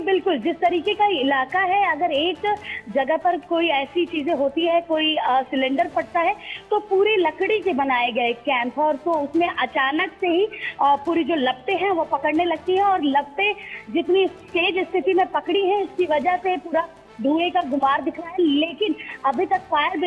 बिल्कुल, जिस तरीके का इलाका है, अगर एक जगह पर कोई ऐसी चीज़ें होती है, कोई सिलेंडर फटता है, तो पूरी लकड़ी के बनाए गए कैंप और तो उसमें अचानक से ही पूरी जो लपटें हैं, वो पकड़ने लगती हैं और लपटें जितनी तेज़ स्थिति में पकड़ी हैं, इसकी वजह से पूरा धुएँ का गुबार दिख रहा है। लेकिन अभी तक फायर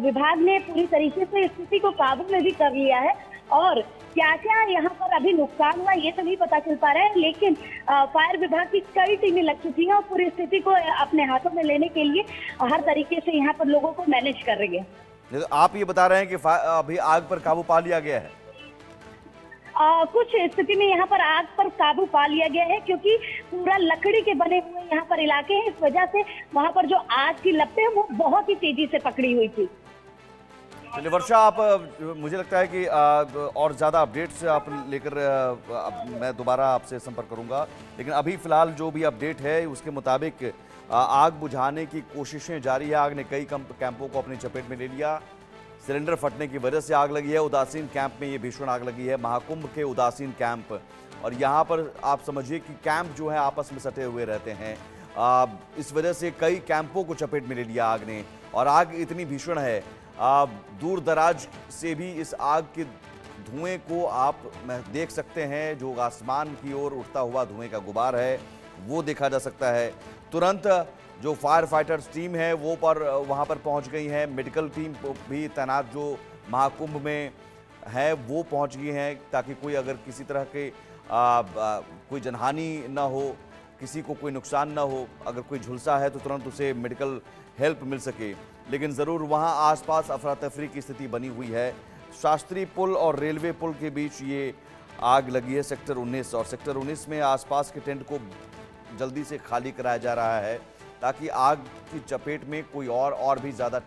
विभाग ने पूरी तरीके से स्थिति को काबू में भी कर लिया है और क्या-क्या यहाँ पर अभी नुकसान हुआ ये तो नहीं पता चल पा रहा है, लेकिन फायर विभाग की कई टीमें लग चुकी हैं और पूरी स्थिति को अपने हाथों में लेने के लिए हर तरीके से यहाँ पर लोगों को मैनेज कर रही है। तो आप ये बता रहे हैं कि अभी आग पर काबू पा लिया गया है? कुछ स्थिति में यहाँ पर आग पर काबू पा लिया गया है क्योंकि पूरा लकड़ी के बने हुए यहाँ पर इलाके हैं, इस वजह से वहाँ पर जो आग की लपटें हैं वो बहुत ही तेजी से पकड़ी हुई थी। चलिए वर्षा, आप मुझे लगता है कि और ज़्यादा अपडेट्स आप लेकर मैं दोबारा आपसे संपर्क करूंगा, लेकिन अभी फिलहाल जो भी अपडेट है उसके मुताबिक आग बुझाने की कोशिशें जारी है। आग ने कई कैंपों को अपनी चपेट में ले लिया। सिलेंडर फटने की वजह से आग लगी है। उदासीन कैंप में ये भीषण आग लगी है, महाकुंभ के उदासीन कैंप। और यहाँ पर आप समझिए कि कैंप जो है आपस में सटे हुए रहते हैं। इस वजह से कई कैंपों को चपेट में ले लिया आग ने और आग इतनी भीषण है, दूर दराज से भी इस आग के धुएं को आप देख सकते हैं। जो आसमान की ओर उठता हुआ धुएं का गुबार है वो देखा जा सकता है। तुरंत जो फायर फाइटर्स टीम है वो वहां पर पहुंच गई है। मेडिकल टीम भी तैनात जो महाकुंभ में है वो पहुंच गई हैं ताकि कोई अगर किसी तरह के कोई जनहानि ना हो, किसी को कोई नुकसान ना हो, अगर कोई झुलसा है तो तुरंत उसे मेडिकल हेल्प मिल सके। लेकिन ज़रूर वहाँ आसपास अफरा तफरी की स्थिति बनी हुई है। शास्त्री पुल और रेलवे पुल के बीच ये आग लगी है, सेक्टर 19। और सेक्टर 19 में आसपास के टेंट को जल्दी से खाली कराया जा रहा है ताकि आग की चपेट में कोई और भी ज़्यादा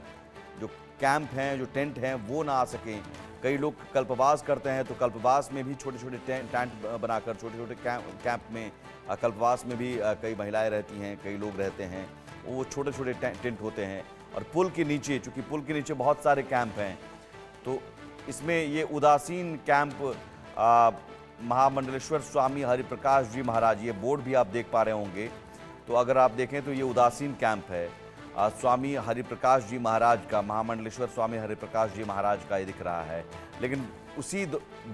जो कैंप हैं, जो टेंट हैं वो ना आ सकें। कई लोग कल्पवास करते हैं तो कल्पवास में भी छोटे छोटे टेंट बनाकर छोटे छोटे कैंप में कल्पवास में भी कई महिलाएं रहती हैं, कई लोग रहते हैं, वो छोटे छोटे टेंट होते हैं। और पुल के नीचे, चूंकि पुल के नीचे बहुत सारे कैंप हैं, तो इसमें ये उदासीन कैंप महामंडलेश्वर स्वामी हरिप्रकाश जी महाराज, ये बोर्ड भी आप देख पा रहे होंगे। तो अगर आप देखें तो ये उदासीन कैंप है स्वामी हरिप्रकाश जी महाराज का, महामंडलेश्वर स्वामी हरिप्रकाश जी महाराज का ये दिख रहा है। लेकिन उसी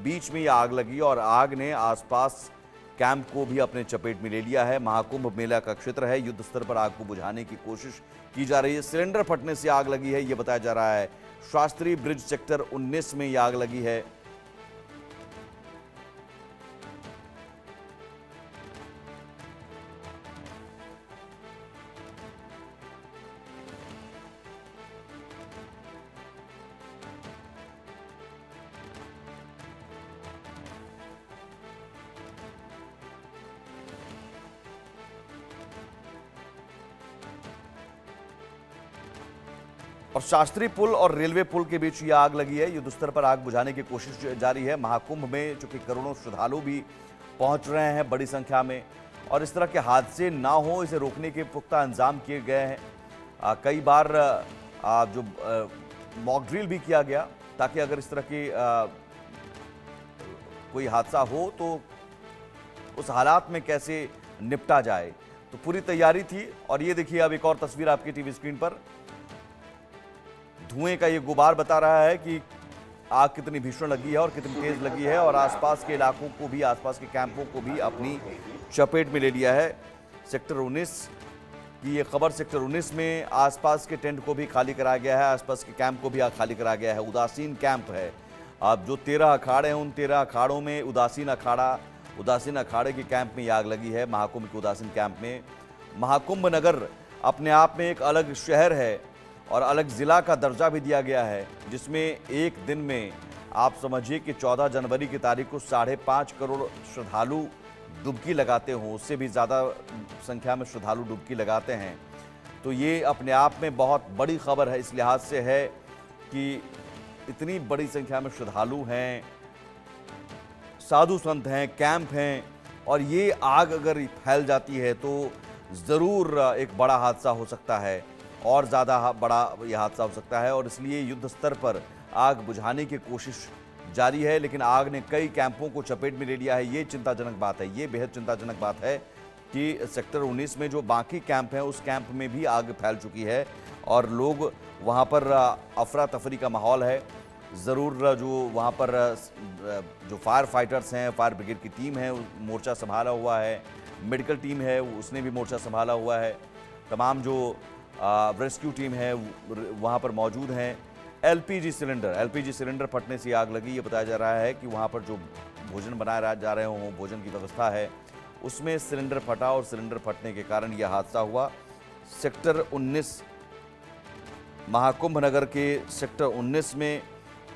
बीच में ये आग लगी और आग ने आसपास कैंप को भी अपने चपेट में ले लिया है। महाकुंभ मेला का क्षेत्र है, युद्ध स्तर पर आग को बुझाने की कोशिश की जा रही है। सिलेंडर फटने से आग लगी है ये बताया जा रहा है। शास्त्री ब्रिज सेक्टर 19 में ये आग लगी है। और शास्त्री पुल और रेलवे पुल के बीच ये आग लगी है। युद्ध स्तर पर आग बुझाने की कोशिश जारी है। महाकुंभ में चूंकि करोड़ों श्रद्धालु भी पहुंच रहे हैं बड़ी संख्या में, और इस तरह के हादसे ना हो इसे रोकने के पुख्ता इंतजाम किए गए हैं। कई बार जो मॉक ड्रिल भी किया गया ताकि अगर इस तरह की कोई हादसा हो तो उस हालात में कैसे निपटा जाए, तो पूरी तैयारी थी। और ये देखिए अब एक और तस्वीर आपकी टीवी स्क्रीन पर, धुएं का ये गुबार बता रहा है कि आग कितनी भीषण लगी है और कितनी तेज लगी है, और आसपास के इलाकों को भी, आसपास के कैंपों को भी अपनी चपेट में ले लिया है। सेक्टर 19 की ये खबर, सेक्टर 19 में आसपास के टेंट को भी खाली कराया गया है, आसपास के कैंप को भी खाली कराया गया है। उदासीन कैंप है। अब जो 13 अखाड़े हैं उन 13 अखाड़ों में उदासीन अखाड़े के कैंप में आग लगी है। महाकुंभ के उदासीन कैंप में। महाकुंभ नगर अपने आप में एक अलग शहर है और अलग ज़िला का दर्जा भी दिया गया है, जिसमें एक दिन में आप समझिए कि 14 जनवरी की तारीख को 5.5 करोड़ श्रद्धालु डुबकी लगाते हों, उससे भी ज़्यादा संख्या में श्रद्धालु डुबकी लगाते हैं। तो ये अपने आप में बहुत बड़ी खबर है, इस लिहाज से है कि इतनी बड़ी संख्या में श्रद्धालु हैं, साधु संत हैं, कैंप हैं, और ये आग अगर फैल जाती है तो ज़रूर एक बड़ा हादसा हो सकता है, और ज़्यादा बड़ा यह हादसा हो सकता है। और इसलिए युद्ध स्तर पर आग बुझाने की कोशिश जारी है, लेकिन आग ने कई कैंपों को चपेट में ले लिया है। ये चिंताजनक बात है, ये बेहद चिंताजनक बात है कि सेक्टर 19 में जो बाकी कैंप हैं उस कैंप में भी आग फैल चुकी है और लोग वहाँ पर अफरा तफरी का माहौल है। ज़रूर जो वहाँ पर जो फायर फाइटर्स हैं, फायर ब्रिगेड की टीम है, मोर्चा संभाला हुआ है, मेडिकल टीम है उसने भी मोर्चा संभाला हुआ है, तमाम जो रेस्क्यू टीम है वहाँ पर मौजूद हैं। एलपीजी सिलेंडर फटने से आग लगी। ये बताया जा रहा है कि वहाँ पर जो भोजन बनाया जा रहे हों, भोजन की व्यवस्था है, उसमें सिलेंडर फटा और सिलेंडर फटने के कारण यह हादसा हुआ। सेक्टर 19 महाकुंभ नगर के सेक्टर 19 में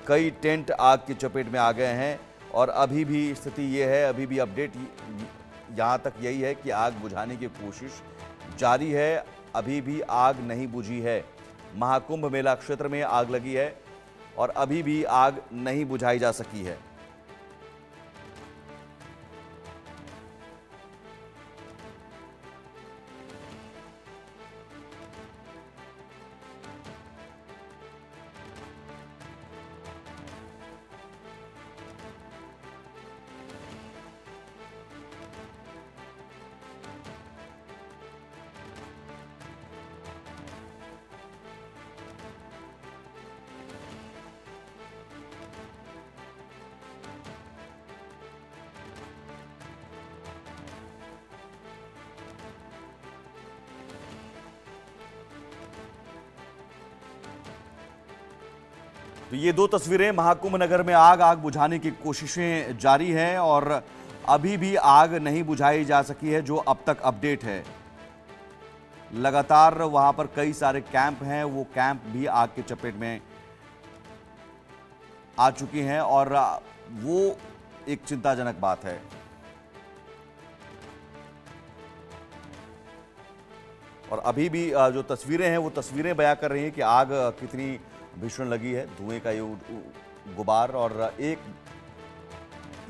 कई टेंट आग की चपेट में आ गए हैं और अभी भी स्थिति ये है, अभी भी अपडेट यहाँ तक यही है कि आग बुझाने की कोशिश जारी है, अभी भी आग नहीं बुझी है। महाकुंभ मेला क्षेत्र में आग लगी है और अभी भी आग नहीं बुझाई जा सकी है। तो ये दो तस्वीरें, महाकुंभ नगर में आग बुझाने की कोशिशें जारी हैं और अभी भी आग नहीं बुझाई जा सकी है, जो अब तक अपडेट है। लगातार वहां पर कई सारे कैंप हैं, वो कैंप भी आग के चपेट में आ चुकी हैं और वो एक चिंताजनक बात है। और अभी भी जो तस्वीरें हैं वो तस्वीरें बयां कर रही हैं कि आग कितनी भीषण लगी है, धुएं का ये गुबार। और एक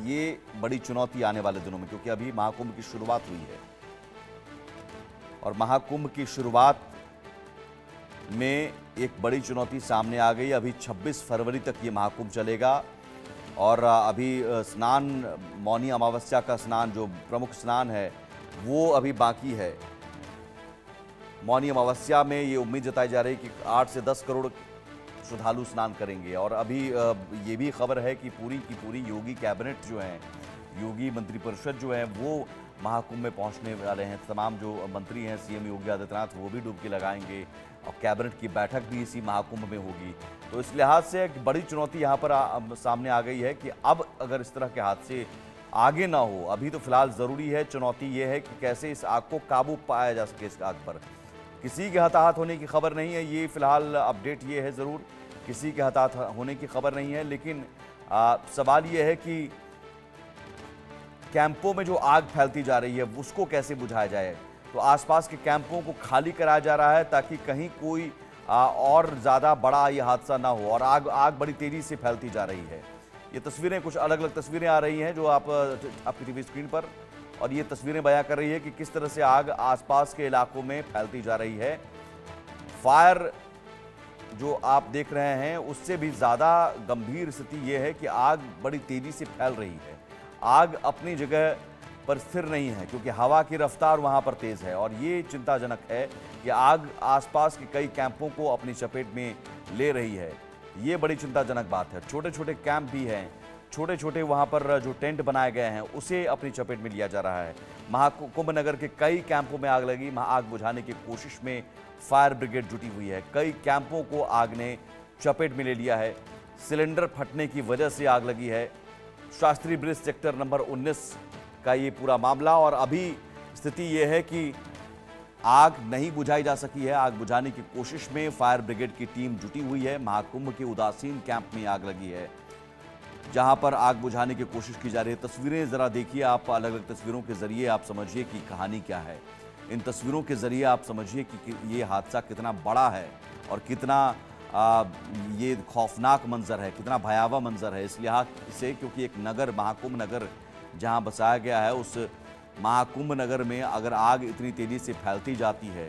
ये बड़ी चुनौती आने वाले दिनों में, क्योंकि अभी महाकुंभ की शुरुआत हुई है और महाकुंभ की शुरुआत में एक बड़ी चुनौती सामने आ गई। अभी 26 फरवरी तक ये महाकुंभ चलेगा और अभी स्नान, मौनी अमावस्या का स्नान, जो प्रमुख स्नान है वो अभी बाकी है। मौनी अमावस्या में ये उम्मीद जताई जा रही है कि 8 से 10 करोड़ श्रद्धालु स्नान करेंगे। और अभी ये भी खबर है कि पूरी की पूरी योगी कैबिनेट जो है, योगी मंत्रिपरिषद जो है, वो महाकुंभ में पहुंचने वाले हैं। तमाम जो मंत्री हैं, सीएम योगी आदित्यनाथ, वो भी डुबकी लगाएंगे और कैबिनेट की बैठक भी इसी महाकुंभ में होगी। तो इस लिहाज से एक बड़ी चुनौती यहाँ पर सामने आ गई है कि अब अगर इस तरह के हादसे आगे ना हो, अभी तो फिलहाल ज़रूरी है, चुनौती ये है कि कैसे इस आग को काबू पाया जा सके। इस आग पर किसी के हताहत होने की खबर नहीं है, ये फिलहाल अपडेट ये है, ज़रूर किसी के हताहत होने की खबर नहीं है। लेकिन सवाल ये है कि कैंपों में जो आग फैलती जा रही है उसको कैसे बुझाया जाए। तो आसपास के कैंपों को खाली कराया जा रहा है ताकि कहीं कोई और ज़्यादा बड़ा ये हादसा ना हो। और आग बड़ी तेज़ी से फैलती जा रही है। ये तस्वीरें, कुछ अलग अलग तस्वीरें आ रही हैं जो आपकी टीवी स्क्रीन पर, और ये तस्वीरें बयां कर रही है कि किस तरह से आग आसपास के इलाकों में फैलती जा रही है। फायर जो आप देख रहे हैं उससे भी ज़्यादा गंभीर स्थिति ये है कि आग बड़ी तेज़ी से फैल रही है। आग अपनी जगह पर स्थिर नहीं है क्योंकि हवा की रफ्तार वहाँ पर तेज़ है और ये चिंताजनक है कि आग आसपास के कई कैंपों को अपनी चपेट में ले रही है। ये बड़ी चिंताजनक बात है। छोटे छोटे कैंप भी हैं, छोटे छोटे वहाँ पर जो टेंट बनाए गए हैं उसे अपनी चपेट में लिया जा रहा है। महाकुंभ नगर के कई कैंपों में आग लगी। आग बुझाने की कोशिश में फायर ब्रिगेड जुटी हुई है। कई कैंपों को आग ने चपेट में ले लिया है। सिलेंडर फटने की वजह से आग लगी है। शास्त्री ब्रिज सेक्टर नंबर 19 का ये पूरा मामला, और अभी स्थिति ये है कि आग नहीं बुझाई जा सकी है। आग बुझाने की कोशिश में फायर ब्रिगेड की टीम जुटी हुई है। महाकुंभ के उदासीन कैंप में आग लगी है जहां पर आग बुझाने की कोशिश की जा रही है। तस्वीरें जरा देखिए आप, अलग अलग तस्वीरों के जरिए आप समझिए कि कहानी क्या है। इन तस्वीरों के जरिए आप समझिए कि ये हादसा कितना बड़ा है और कितना ये खौफनाक मंजर है, कितना भयावह मंजर है। इस लिहाज से क्योंकि एक नगर, महाकुंभ नगर जहां बसाया गया है, उस महाकुंभ नगर में अगर आग इतनी तेज़ी से फैलती जाती है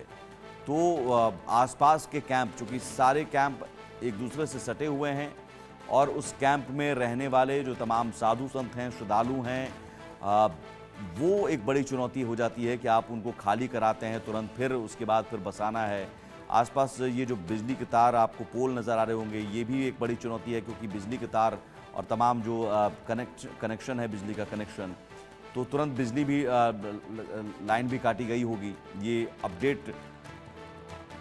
तो आसपास के कैंप, चूँकि सारे कैंप एक दूसरे से सटे हुए हैं और उस कैंप में रहने वाले जो तमाम साधु संत हैं, श्रद्धालु हैं, वो एक बड़ी चुनौती हो जाती है कि आप उनको खाली कराते हैं तुरंत, फिर उसके बाद फिर बसाना है। आसपास ये जो बिजली के तार आपको पोल नज़र आ रहे होंगे, ये भी एक बड़ी चुनौती है, क्योंकि बिजली के तार और तमाम जो कनेक्शन है, बिजली का कनेक्शन, तो तुरंत बिजली भी लाइन भी काटी गई होगी। ये अपडेट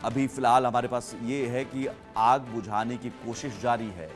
अभी फ़िलहाल हमारे पास ये है कि आग बुझाने की कोशिश जारी है।